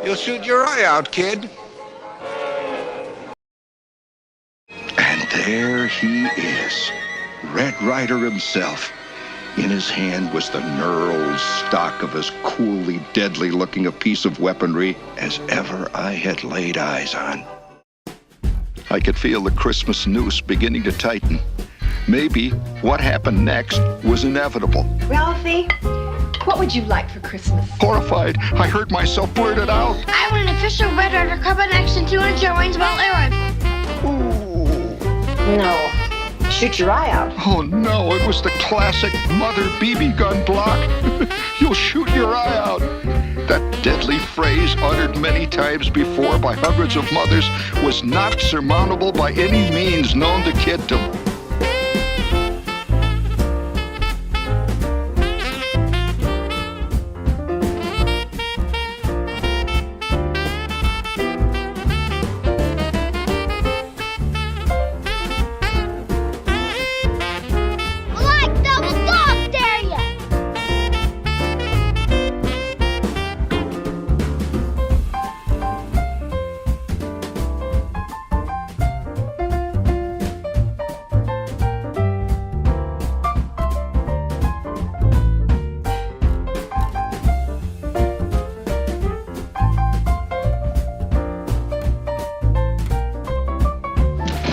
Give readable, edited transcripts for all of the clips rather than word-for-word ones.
You'll shoot your eye out, kid. And there he is, Red Ryder himself. In his hand was the knurled stock of as coolly deadly-looking a piece of weaponry as ever I had laid eyes on. I could feel the Christmas noose beginning to tighten. Maybe what happened next was inevitable. Ralphie, what would you like for Christmas? Horrified, I heard myself blurt it out. I want an official Red Ryder Carbine Action 200 range-belt air rifle. Ooh. No. Shoot your eye out. Oh no, it was the classic mother BB gun block. You'll shoot your eye out. That deadly phrase, uttered many times before by hundreds of mothers, was not surmountable by any means known to kiddom.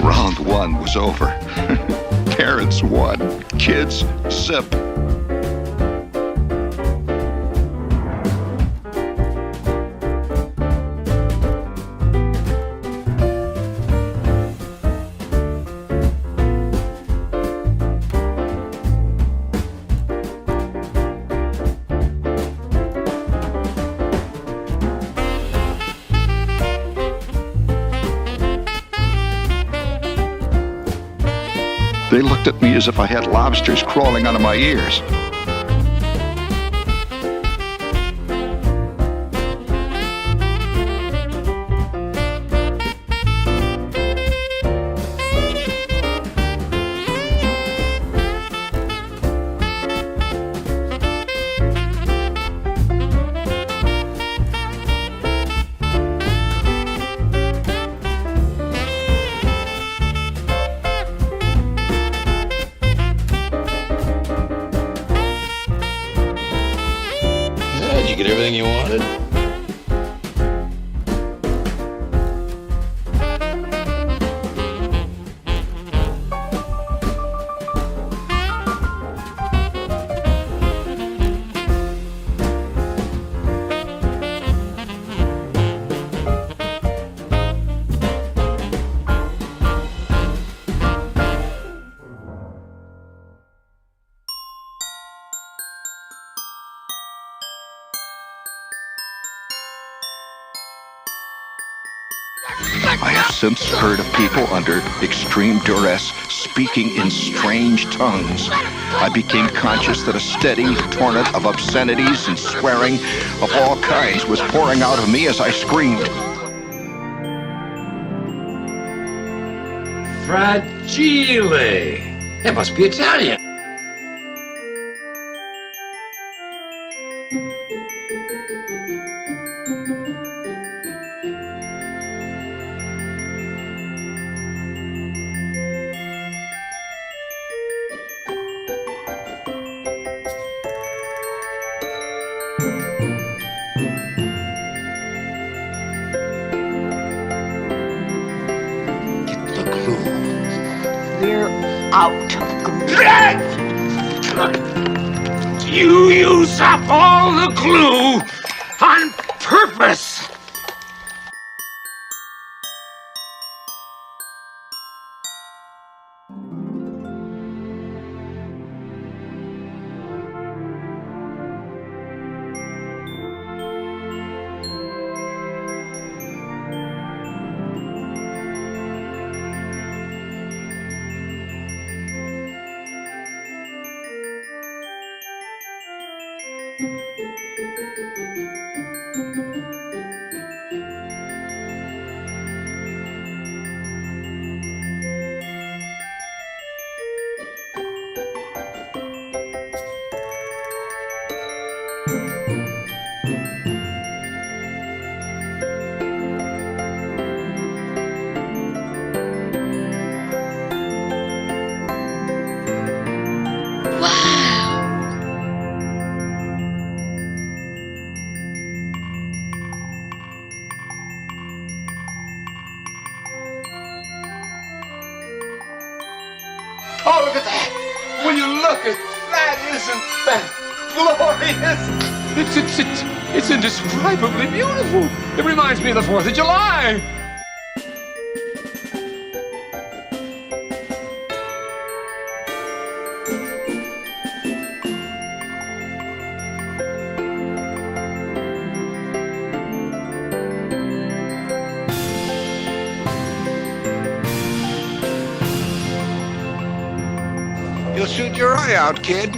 Round one was over. Parents won. Kids zip. They looked at me as if I had lobsters crawling out of my ears. Did you get everything you wanted? I have since heard of people under extreme duress speaking in strange tongues. I became conscious that a steady torrent of obscenities and swearing of all kinds was pouring out of me as I screamed. Fragile. It must be Italian. We're out of glue. You use up all the glue on purpose! you look at that? Isn't that glorious? It's indescribably beautiful. It reminds me of the 4th of July. You'll shoot your eye out, kid.